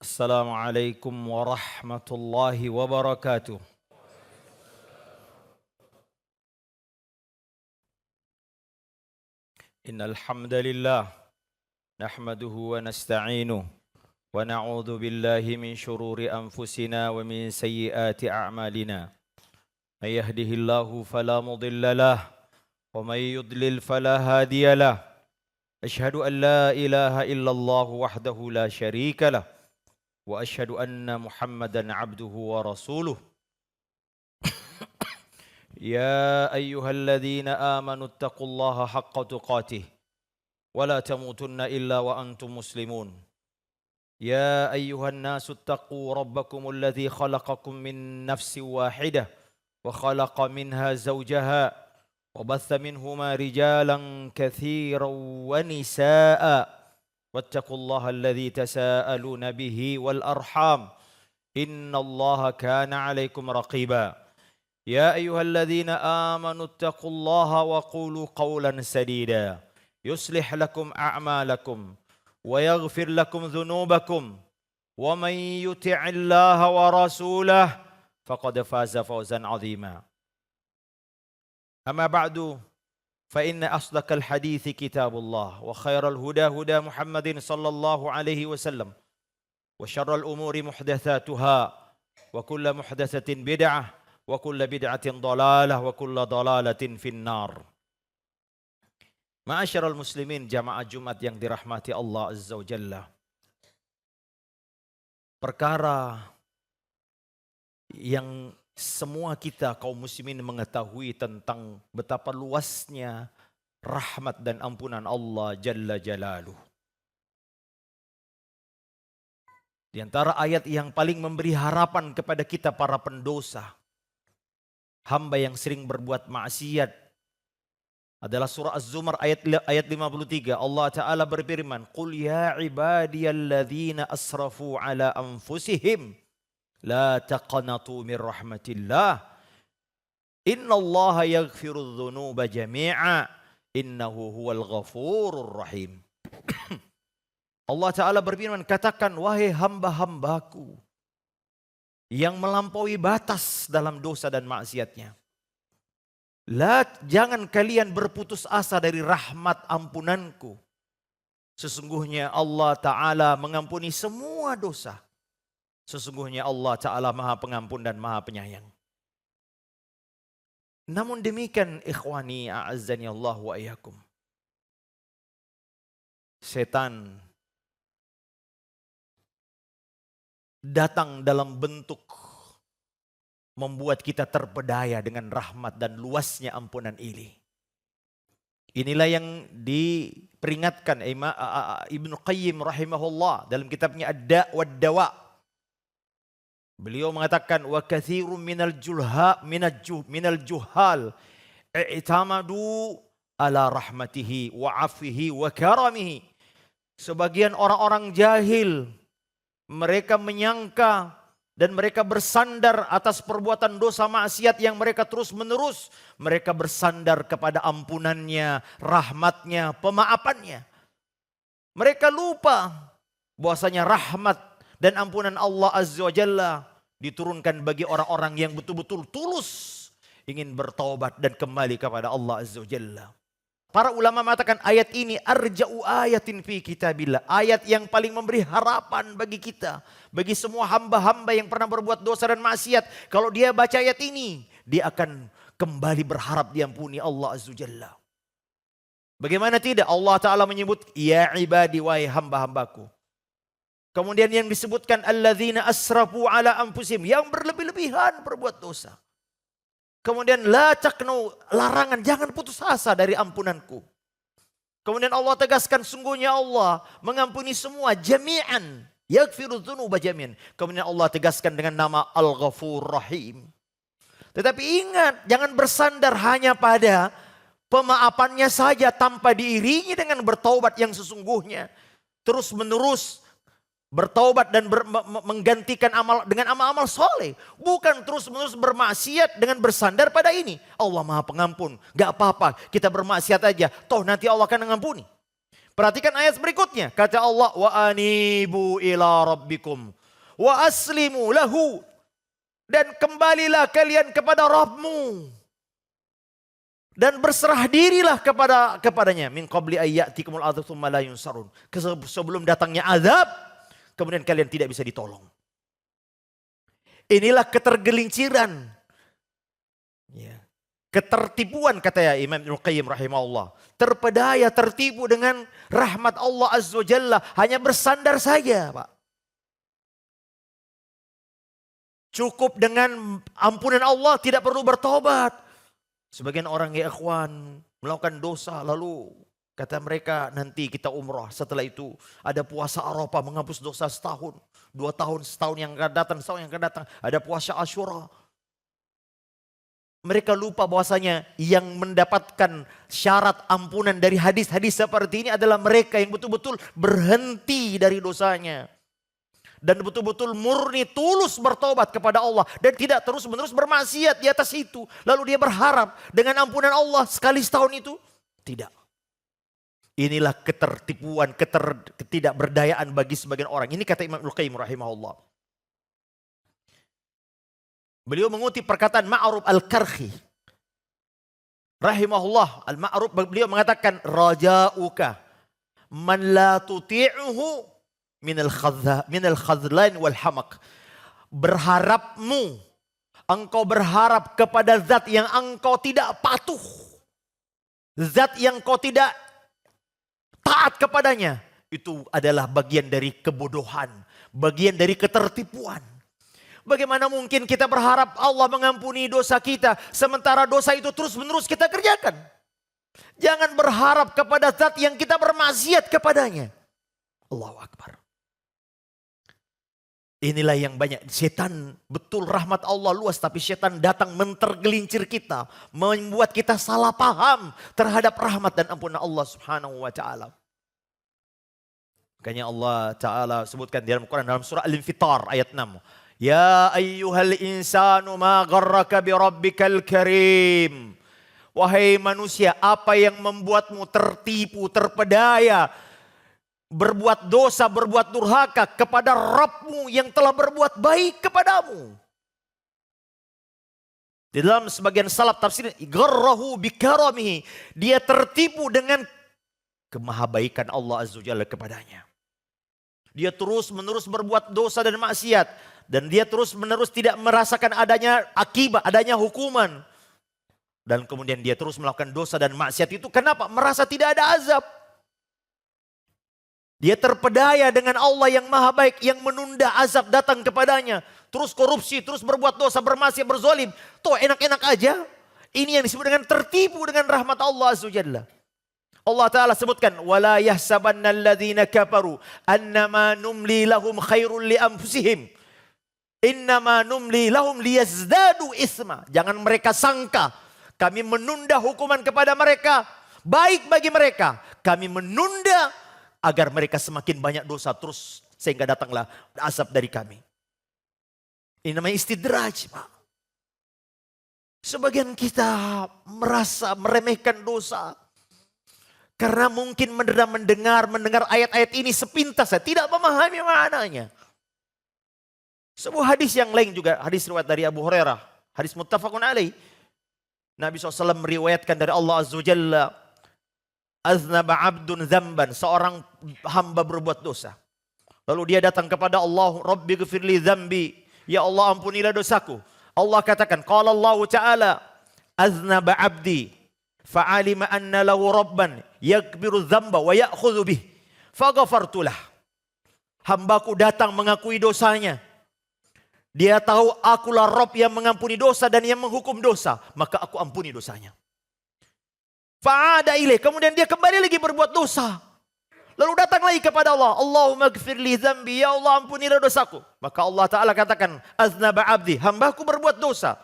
Assalamualaikum warahmatullahi wabarakatuh. Innal hamdalillah nahmaduhu wa nasta'inuhu wa na'udzu billahi min shururi anfusina wa min sayyiati a'malina. May yahdihillahu fala mudilla lahu wa may yudlil fala hadiya lahu. Asyhadu an la ilaha illallah wahdahu la syarika lahu wa asyhadu anna Muhammadan abduhu wa rasuluh. يا أيها الذين آمنوا اتقوا الله حق تقاته ولا تموتن إلا وأنتم مسلمون يا أيها الناس اتقوا ربكم الذي خلقكم من نفس واحدة وخلق منها زوجها وبث منهما رجالا كثيرا ونساء واتقوا الله الذي تساءلون به والأرحام إن الله كان عليكم رقيبا يا أيها الذين آمنوا اتقوا الله وقولوا قولا سديدا يصلح لكم أعمالكم ويغفر لكم ذنوبكم ومن يطع الله ورسوله فقد فاز فوزا عظيما أما بعد فإن أصدق الحديث كتاب الله وخير الهدى هدى محمد صلى الله عليه وسلم وشر الأمور محدثاتها وكل محدثة بدعة wa kullu bid'atin dhalalah wa kullu dhalalatin finnar. Ma'asyiral muslimin jamaah Jumat yang dirahmati Allah Azza wa Jalla. Perkara yang semua kita kaum muslimin mengetahui tentang betapa luasnya rahmat dan ampunan Allah Jalla Jalaluh. Di antara ayat yang paling memberi harapan kepada kita para pendosa, hamba yang sering berbuat maksiat, adalah surah Az-Zumar ayat 53. Allah Ta'ala berfirman, Qul ya ibadiyalladzina asrafu ala anfusihim la taqanatu min rahmatillah innallaha yaghfirudz dzunuba jami'a innahu huwal ghafurur rahim. Allah Ta'ala berfirman, katakan wahai hamba-hambaku yang melampaui batas dalam dosa dan maksiatnya, jangan kalian berputus asa dari rahmat ampunanku. Sesungguhnya Allah Ta'ala mengampuni semua dosa. Sesungguhnya Allah Ta'ala Maha Pengampun dan Maha Penyayang. Namun demikian ikhwani a'azzani Allah wa iyyakum, setan datang dalam bentuk membuat kita terpedaya dengan rahmat dan luasnya ampunan ini. Inilah yang diperingatkan Ibnu Qayyim rahimahullah dalam kitabnya Ad-Da' wad-Dawa. Beliau mengatakan wa katsirun minal juhal i'tamadu ala rahmatihi wa 'afwihi wa karamihi. Sebagian orang-orang jahil mereka menyangka dan mereka bersandar atas perbuatan dosa maksiat yang mereka terus menerus. Mereka bersandar kepada ampunannya, rahmatnya, pemaafannya. Mereka lupa bahwasanya rahmat dan ampunan Allah Azza wa Jalla diturunkan bagi orang-orang yang betul-betul tulus ingin bertaubat dan kembali kepada Allah Azza wa Jalla. Para ulama mengatakan ayat ini arja'u ayatin fi kitabillah. Ayat yang paling memberi harapan bagi kita. Bagi semua hamba-hamba yang pernah berbuat dosa dan maksiat. Kalau dia baca ayat ini, dia akan kembali berharap diampuni Allah Azza wa Jalla. Bagaimana tidak? Allah Ta'ala menyebut, ya ibadi wahai hamba-hambaku. Kemudian yang disebutkan, alladzina asrafu ala anfusihim. Yang berlebih-lebihan berbuat dosa. Kemudian la taqnu, larangan, jangan putus asa dari ampunanku. Kemudian Allah tegaskan, sungguhnya Allah mengampuni semua jami'an, yaghfirudz dzunuba jami'an. Kemudian Allah tegaskan dengan nama Al-Ghafur Rahim. Tetapi ingat, jangan bersandar hanya pada pemaafannya saja tanpa diiringi dengan bertaubat yang sesungguhnya. Terus menerus bertaubat dan menggantikan amal dengan amal-amal soleh. Bukan terus-menerus bermaksiat dengan bersandar pada ini. Allah Maha Pengampun. Gak apa-apa kita bermaksiat aja. Toh nanti Allah akan mengampuni. Perhatikan ayat berikutnya. Kata Allah, wa anibu ila rabbikum wa aslimu lahu. Dan kembalilah kalian kepada Rabbmu. Dan berserah dirilah kepadanya. Min qabli ayyatikumul adzab tsumma la yunsarun. Sebelum datangnya azab, kemudian kalian tidak bisa ditolong. Inilah ketergelinciran. Ya. Ketertipuan kata ya Imam Ibnu Qayyim rahimahullah. Terpedaya, tertipu dengan rahmat Allah Azza wa Jalla. Hanya bersandar saja, Pak. Cukup dengan ampunan Allah, tidak perlu bertobat. Sebagian orang ya ikhwan melakukan dosa, lalu kata mereka nanti kita umrah. Setelah itu ada puasa Arafah menghapus dosa setahun, 2 tahun, setahun yang akan datang, setahun yang akan datang. Ada puasa Asyura. Mereka lupa bahwasanya yang mendapatkan syarat ampunan dari hadis-hadis seperti ini adalah mereka yang betul-betul berhenti dari dosanya. Dan betul-betul murni tulus bertobat kepada Allah. Dan tidak terus-menerus bermaksiat di atas itu. Lalu dia berharap dengan ampunan Allah sekali setahun itu. Tidak. Inilah ketertipuan, ketidakberdayaan bagi sebagian orang. Ini kata Imam Ibnu Qayyim rahimahullah. Beliau mengutip perkataan Ma'ruf al-Karhi. Rahimahullah. Al-Ma'ruf beliau mengatakan. Raja'uka man la tuti'uhu minal khadlan wal hamaq. Berharapmu, engkau berharap kepada zat yang engkau tidak patuh. Zat yang kau tidak taat kepadanya. Itu adalah bagian dari kebodohan. Bagian dari ketertipuan. Bagaimana mungkin kita berharap Allah mengampuni dosa kita. Sementara dosa itu terus menerus kita kerjakan. Jangan berharap kepada zat yang kita bermaksiat kepadanya. Allahu Akbar. Inilah yang banyak. Setan betul rahmat Allah luas. Tapi setan datang mentergelincir kita. Membuat kita salah paham terhadap rahmat dan ampunan Allah subhanahu wa ta'ala. Makanya Allah ta'ala sebutkan di dalam Quran dalam surah Al-Infitar ayat 6. Ya ayyuhal insanu ma gharraka bi rabbikal karim. Wahai manusia, apa yang membuatmu tertipu, terpedaya, berbuat dosa, berbuat durhaka kepada Rabbmu yang telah berbuat baik kepadamu. Di dalam sebagian salaf tafsir, gharrahu bikaramihi. Dia tertipu dengan kemahabaikan Allah Azza wa Jalla kepadanya. Dia terus menerus berbuat dosa dan maksiat. Dan dia terus menerus tidak merasakan adanya akibat, adanya hukuman. Dan kemudian dia terus melakukan dosa dan maksiat itu. Kenapa? Merasa tidak ada azab. Dia terpedaya dengan Allah yang maha baik, yang menunda azab datang kepadanya. Terus korupsi, terus berbuat dosa, bermaksiat, berzolim. Tuh enak-enak aja. Ini yang disebut dengan tertipu dengan rahmat Allah Azza wa Jalla. Allah Ta'ala sebutkan, وَلَا يَحْسَبَنَّ الَّذِينَ كَفَرُوا أَنَّمَا نُمْلِي لَهُمْ خَيْرٌ لِأَنفُسِهِمْ إِنَّمَا نُمْلِي لَهُمْ لِيَزْدَادُوا إِثْمًا. Jangan mereka sangka, kami menunda hukuman kepada mereka, baik bagi mereka. Kami menunda agar mereka semakin banyak dosa terus sehingga datanglah azab dari kami. Ini namanya istidraj, Pak. Sebagian kita merasa meremehkan dosa. Karena mungkin mendengar ayat-ayat ini sepintas, saya tidak memahami maknanya. Sebuah hadis yang lain juga, hadis riwayat dari Abu Hurairah, hadis muttafaqun alaih. Nabi SAW meriwayatkan dari Allah Azza wa Jalla, aznaba abdun dzamban, seorang hamba berbuat dosa. Lalu dia datang kepada Allah, Rabbi ghfirli dzambi, ya Allah ampunilah dosaku. Allah katakan, qala Allah Ta'ala, aznaba abdi, fa'alima anna lahu rabban, yakbiru dzamba wa ya'khudhu bih, faghafartulah. Hambaku datang mengakui dosanya. Dia tahu akulah Rabb yang mengampuni dosa dan yang menghukum dosa, maka aku ampuni dosanya. Fa'ada ilaih, kemudian dia kembali lagi berbuat dosa. Lalu datang lagi kepada Allah, Allahumma gfirli dzambi, ya Allah ampunilah dosaku. Maka Allah Ta'ala katakan, aznaba abdi, hambaku berbuat dosa.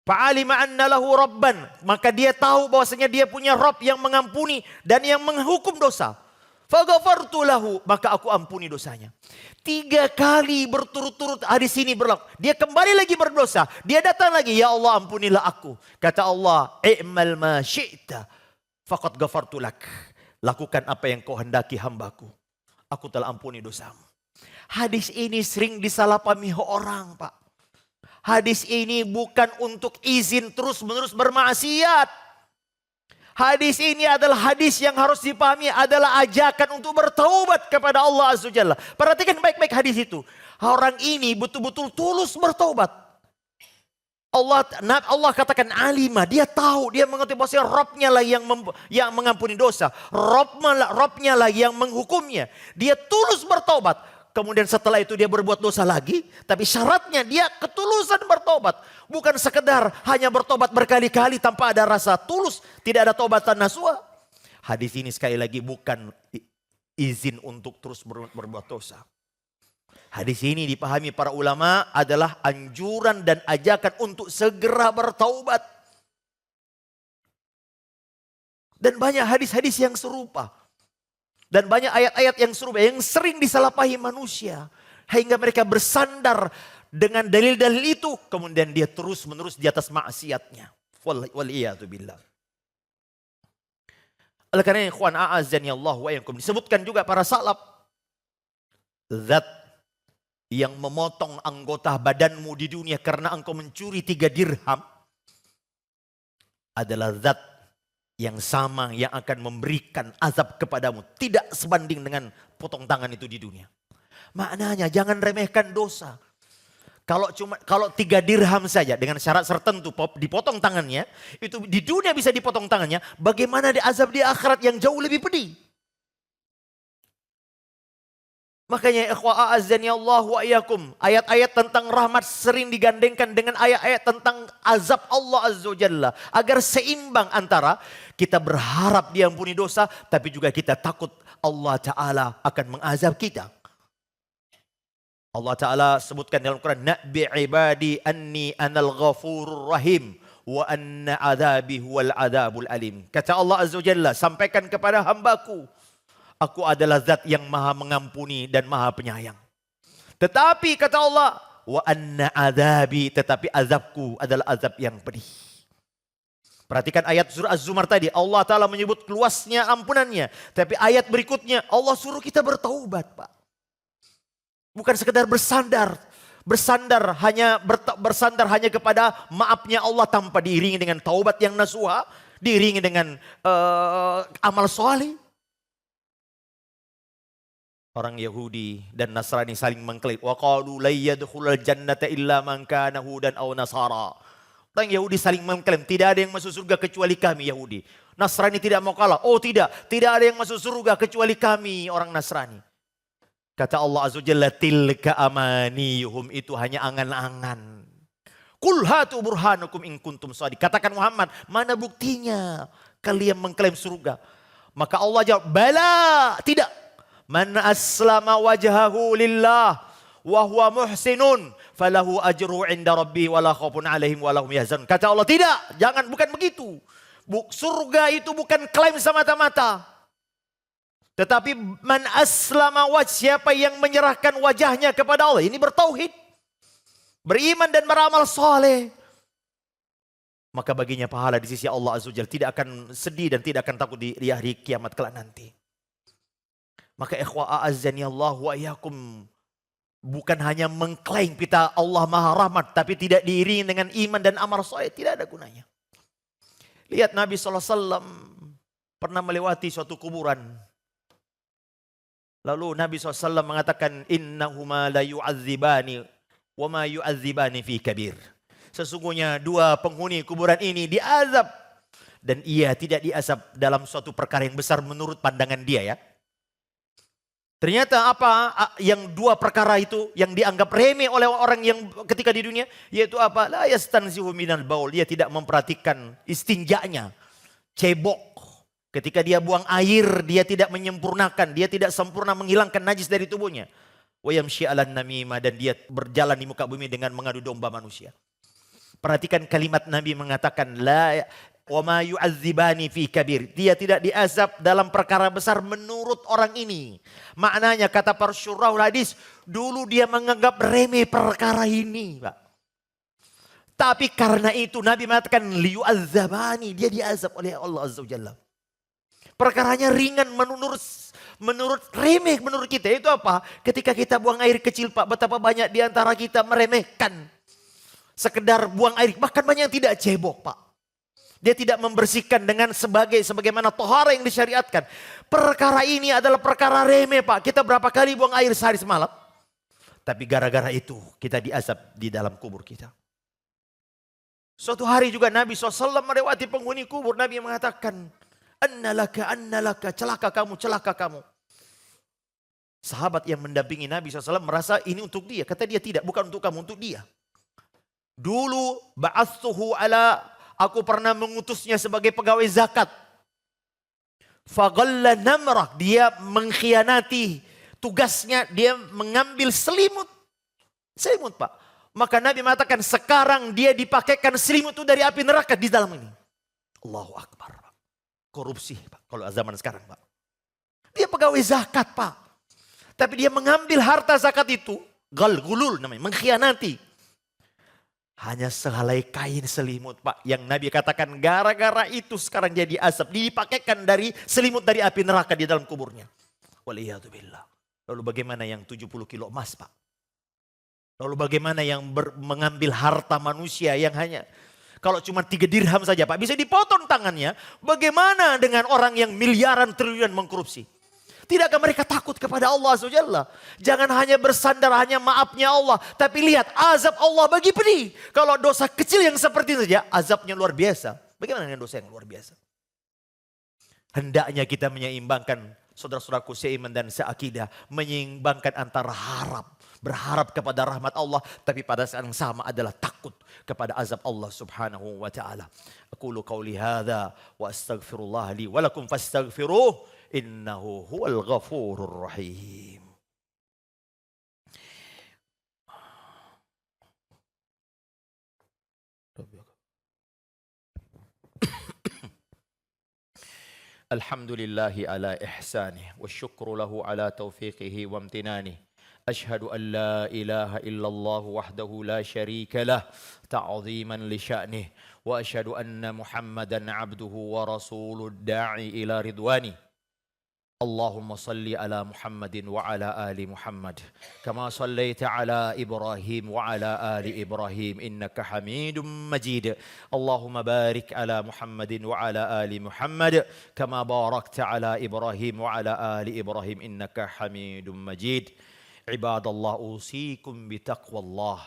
Fa'alima anna lahu rabban, maka dia tahu bahwasanya dia punya Rabb yang mengampuni dan yang menghukum dosa. Faghafartu lahu, maka aku ampuni dosanya. 3 kali berturut-turut hadis ini berlaku. Dia kembali lagi berdosa. Dia datang lagi, ya Allah ampunilah aku. Kata Allah, i'mal ma syi'ta faqad ghafartu lak. Lakukan apa yang kau hendaki hambaku. Aku telah ampuni dosamu. Hadis ini sering disalahpahami orang, Pak. Hadis ini bukan untuk izin terus-menerus bermaksiat. Hadis ini adalah hadis yang harus dipahami adalah ajakan untuk bertaubat kepada Allah Azza wa Jalla. Perhatikan baik-baik hadis itu. Orang ini betul-betul tulus bertaubat. Allah katakan alimah, dia tahu, dia mengerti bahwa Robnya lah yang mengampuni dosa. Robnya lah yang menghukumnya. Dia tulus bertobat. Kemudian setelah itu dia berbuat dosa lagi. Tapi syaratnya dia ketulusan bertobat. Bukan sekedar hanya bertobat berkali-kali tanpa ada rasa tulus. Tidak ada tobatan nasuha. Hadis ini sekali lagi bukan izin untuk terus berbuat dosa. Hadis ini dipahami para ulama adalah anjuran dan ajakan untuk segera bertaubat. Dan banyak hadis-hadis yang serupa. Dan banyak ayat-ayat yang serupa yang sering disalahpahami manusia. Hingga mereka bersandar dengan dalil-dalil itu. Kemudian dia terus-menerus di atas maksiatnya. Waliyatubillah. Oleh karena ikhwan a'azzani Allah wa iyyakum, disebutkan juga para salaf. Zat yang memotong anggota badanmu di dunia karena engkau mencuri 3 dirham adalah zat yang sama yang akan memberikan azab kepadamu. Tidak sebanding dengan potong tangan itu di dunia. Maknanya jangan remehkan dosa. Kalau 3 dirham saja dengan syarat tertentu dipotong tangannya, itu di dunia bisa dipotong tangannya, bagaimana di azab di akhirat yang jauh lebih pedih. Makanya ikhwa a'azzani Allah wa iyyakum, ayat-ayat tentang rahmat sering digandengkan dengan ayat-ayat tentang azab Allah Azza wa Jalla. Agar seimbang antara kita berharap diampuni dosa, tapi juga kita takut Allah Ta'ala akan mengazab kita. Allah Ta'ala sebutkan dalam Quran, Na'bi ibadi anni anal ghafurur rahim wa anna adhabi huwal adhabul alim. Kata Allah Azza wa Jalla, sampaikan kepada hambaku, aku adalah zat yang maha mengampuni dan maha penyayang. Tetapi kata Allah, wa anna adzabi, tetapi azabku adalah azab yang pedih. Perhatikan ayat surah Az-Zumar tadi, Allah Ta'ala menyebut luasnya ampunannya. Tapi ayat berikutnya, Allah suruh kita bertaubat, Pak. Bukan sekedar bersandar. Bersandar hanya kepada maafnya Allah tanpa diiringi dengan taubat yang nasuha, diiringi dengan amal soleh. Orang Yahudi dan Nasrani saling mengklaim, wa qalu la yadkhulul jannata illa man kana hudan aw nasara. Orang Yahudi saling mengklaim tidak ada yang masuk surga kecuali kami Yahudi. Nasrani tidak mau kalah. Oh tidak ada yang masuk surga kecuali kami orang Nasrani. Kata Allah Azza wa Jalla, tilka amaniyuhum, itu hanya angan-angan. Qul hatu burhanakum in kuntum shadiq. Katakan Muhammad, mana buktinya kalian mengklaim surga? Maka Allah jawab, bala, tidak. Man aslama wajhahu lillah wa huwa muhsinun falahu ajruhu 'inda rabbih wala khaufun 'alaihim wala hum yahzanun. Kata Allah, tidak, bukan begitu. Surga itu bukan klaim semata-mata. Tetapi man aslama siapa yang menyerahkan wajahnya kepada Allah, ini bertauhid, beriman dan beramal soleh, maka baginya pahala di sisi Allah Azza wa Jalla, tidak akan sedih dan tidak akan takut di hari kiamat kelak nanti. Maka ikhwa a'azzani Allah wa iyyakum, bukan hanya mengklaim kita Allah Maha Rahmat, tapi tidak diiringi dengan iman dan amal soleh, tidak ada gunanya. Lihat Nabi SAW pernah melewati suatu kuburan. Lalu Nabi SAW mengatakan, innahuma la yu'adzibani wa ma yu'adzibani fi kabir. Sesungguhnya 2 penghuni kuburan ini diazab, dan ia tidak diazab dalam suatu perkara yang besar menurut pandangan dia ya. Ternyata apa yang 2 perkara itu yang dianggap remeh oleh orang yang ketika di dunia, yaitu apa? La yastanzihu minal baul, dia tidak memperhatikan istinjanya, cebok. Ketika dia buang air, dia tidak menyempurnakan, dia tidak sempurna menghilangkan najis dari tubuhnya. Wa yamshi 'alan namimah, dan dia berjalan di muka bumi dengan mengadu domba manusia. Perhatikan kalimat Nabi mengatakan la wa ma yu'adzibani fi kabir. Dia tidak diazab dalam perkara besar menurut orang ini. Maknanya kata para syurahul hadis, dulu dia menganggap remeh perkara ini, Pak. Tapi karena itu Nabi mengatakan liyu'adzabani, dia diazab oleh Allah Azza wa Jalla. Perkaranya ringan menurut remeh menurut kita. Itu apa? Ketika kita buang air kecil Pak, betapa banyak di antara kita meremehkan. Sekedar buang air, bahkan banyak yang tidak cebok Pak. Dia tidak membersihkan dengan sebagaimana tohara yang disyariatkan. Perkara ini adalah perkara remeh Pak. Kita berapa kali buang air sehari semalam? Tapi gara-gara itu kita diazab di dalam kubur kita. Suatu hari juga Nabi SAW melewati penghuni kubur. Nabi mengatakan, annalaka, celaka kamu. Sahabat yang mendampingi Nabi SAW merasa ini untuk dia. Kata dia tidak, bukan untuk kamu, untuk dia. Dulu aku pernah mengutusnya sebagai pegawai zakat. Faghalla namrak, dia mengkhianati tugasnya, dia mengambil selimut. Selimut Pak. Maka Nabi mengatakan sekarang dia dipakaikan selimut itu dari api neraka di dalam ini. Allahu Akbar Pak. Korupsi Pak, kalau zaman sekarang Pak. Dia pegawai zakat Pak. Tapi dia mengambil harta zakat itu, gulul namanya, mengkhianati. Hanya sehelai kain selimut Pak. Yang Nabi katakan gara-gara itu sekarang jadi asap. Dipakaikan dari selimut dari api neraka di dalam kuburnya. Waliyahzubillah. Lalu bagaimana yang 70 kilo emas Pak? Lalu bagaimana yang mengambil harta manusia yang hanya kalau cuma 3 dirham saja Pak bisa dipotong tangannya. Bagaimana dengan orang yang miliaran triliunan mengkorupsi? Tidakkah mereka takut kepada Allah SWT? Jangan hanya bersandar hanya maafnya Allah. Tapi lihat azab Allah bagi pedih. Kalau dosa kecil yang seperti itu saja azabnya luar biasa. Bagaimana dengan dosa yang luar biasa? Hendaknya kita menyeimbangkan saudara-saudaraku seiman dan seakidah. Menyeimbangkan antara berharap kepada rahmat Allah, tapi pada saat yang sama adalah takut kepada azab Allah Subhanahu wa taala. Aqulu qauli hadza wa astaghfirullah li wa lakum fastaghfiruh innahu huwal ghafurur rahim. Alhamdulillahi ala ihsanih wa syukru lahu ala taufiqihi wa amtinanih. أشهد أن لا إله إلا الله وحده لا شريك له تعظيما لشأنه وأشهد أن محمدا عبده ورسوله الداعي إلى رضوانه اللهم صل على محمد وعلى آل محمد كما صليت على إبراهيم وعلى آل إبراهيم إنك حميد مجيد اللهم بارك على محمد وعلى آل محمد كما باركت على إبراهيم وعلى آل إبراهيم إنك حميد مجيد عباد الله أوصيكم بتقوى الله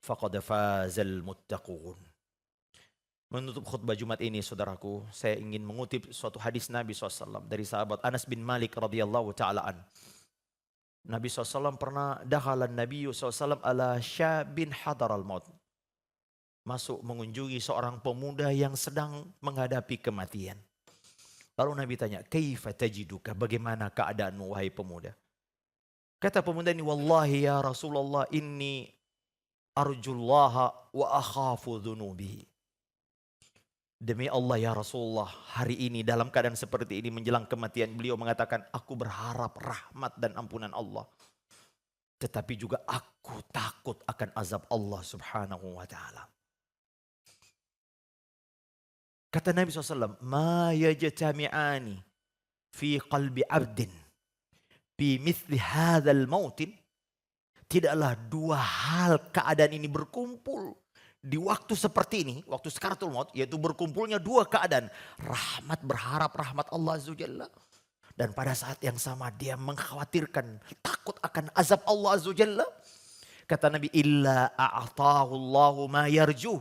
فقد فاز المتقون. Menutup khutbah Jumat ini saudaraku, saya ingin mengutip suatu hadis Nabi SAW dari sahabat Anas bin Malik radhiyallahu ta'ala an. Nabi SAW pernah dakhalan Nabi SAW ala syabin hadaral maut. Masuk mengunjungi seorang pemuda yang sedang menghadapi kematian. Lalu Nabi tanya, kaifa tajiduka, bagaimana keadaanmu wahai pemuda? Kata pemuda ini, wallahi ya Rasulullah inni arjullaha wa akhafu dhunubi. Demi Allah ya Rasulullah, hari ini dalam keadaan seperti ini menjelang kematian beliau mengatakan, aku berharap rahmat dan ampunan Allah. Tetapi juga aku takut akan azab Allah Subhanahu wa ta'ala. Kata Nabi SAW, ma yajtami'ani fi qalbi abdin bimithli hadzal mautin, tidaklah dua hal keadaan ini berkumpul di waktu seperti ini, waktu sakaratul maut, yaitu berkumpulnya dua keadaan, berharap rahmat Allah Azza wa Jalla, dan pada saat yang sama dia mengkhawatirkan, takut akan azab Allah Azza wa Jalla. Kata Nabi, illa a'tahu Allahu ma yarju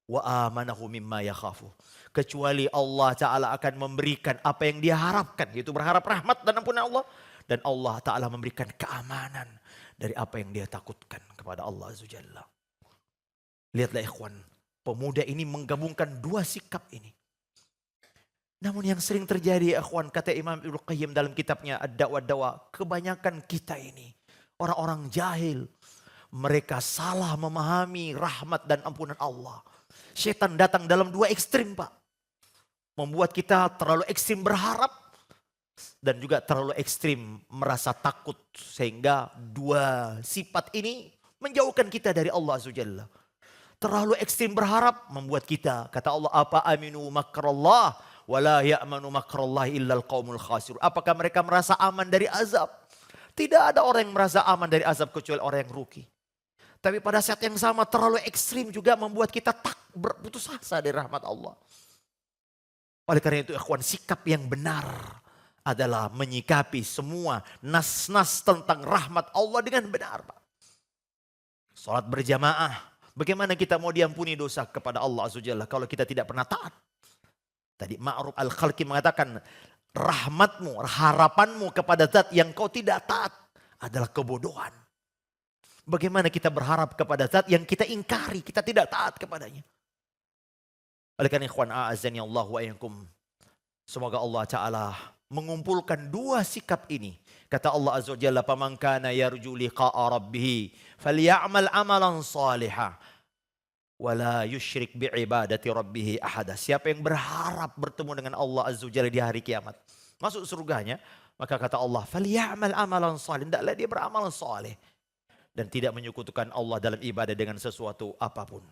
wa amanahu mimma yakhafu. Kecuali Allah Ta'ala akan memberikan apa yang dia harapkan, yaitu berharap rahmat dan ampunan Allah. Dan Allah Ta'ala memberikan keamanan dari apa yang dia takutkan kepada Allah Azza wa Jalla. Lihatlah ikhwan, pemuda ini menggabungkan dua sikap ini. Namun yang sering terjadi ikhwan, kata Imam Ibnu Qayyim dalam kitabnya Ad-Dawa Dawa, kebanyakan kita ini orang-orang jahil. Mereka salah memahami rahmat dan ampunan Allah. Setan datang dalam dua ekstrim Pak. Membuat kita terlalu ekstrim berharap. Dan juga terlalu ekstrim merasa takut. Sehingga dua sifat ini menjauhkan kita dari Allah Azza wa Jalla. Terlalu ekstrim berharap membuat kita, kata Allah, apa aminu makrallah Wala ya'manu makrallahi illal qaumul khasirun. Apakah mereka merasa aman dari azab? Tidak ada orang yang merasa aman dari azab kecuali orang yang rugi. Tapi pada saat yang sama terlalu ekstrim juga membuat kita tak berputus asa dari rahmat Allah. Oleh karena itu ikhwan, sikap yang benar adalah menyikapi semua nas-nas tentang rahmat Allah dengan benar, Pak. Salat berjamaah. Bagaimana kita mau diampuni dosa kepada Allah Azza wa Jalla kalau kita tidak pernah taat? Tadi Ma'ruf Al-Khalqi mengatakan, rahmatmu, harapanmu kepada zat yang kau tidak taat adalah kebodohan. Bagaimana kita berharap kepada zat yang kita ingkari, kita tidak taat kepadanya. Oleh karena ikhwan a'azani Allah wa iyyakum, semoga Allah Ta'ala mengumpulkan dua sikap ini. Kata Allah Azza wa Jalla, "Faman kana yarju liqa'a rabbih falyamal amalan salihah wala yusyrik bi'ibadati rabbih ahada." Siapa yang berharap bertemu dengan Allah Azza wa Jalla di hari kiamat, masuk surganya, maka kata Allah, "Falyamal amalan salih." Hendaklah dia beramal saleh dan tidak menyekutukan Allah dalam ibadah dengan sesuatu apapun.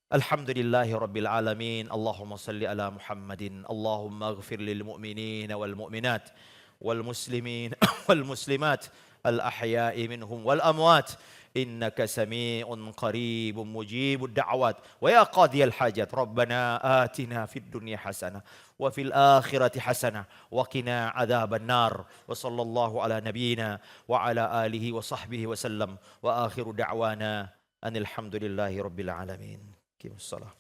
Alhamdulillahi rabbil alamin. Allahumma salli ala Muhammadin. Allahumma ighfir lil mu'minin wal mu'minat wal muslimin wal muslimat al ahya'i minhum wal amwat. Innaka sami'un qaribun mujibud da'wat. Wa ya qadiyal hajat. Rabbana atina fid dunya hasanah wa fil akhirati hasanah wa qina adzaban nar. Wa sallallahu ala nabiyyina wa ala alihi wa sahbihi wa sallam. Wa akhiru da'wana anil hamdulillahi rabbil alamin. Salah.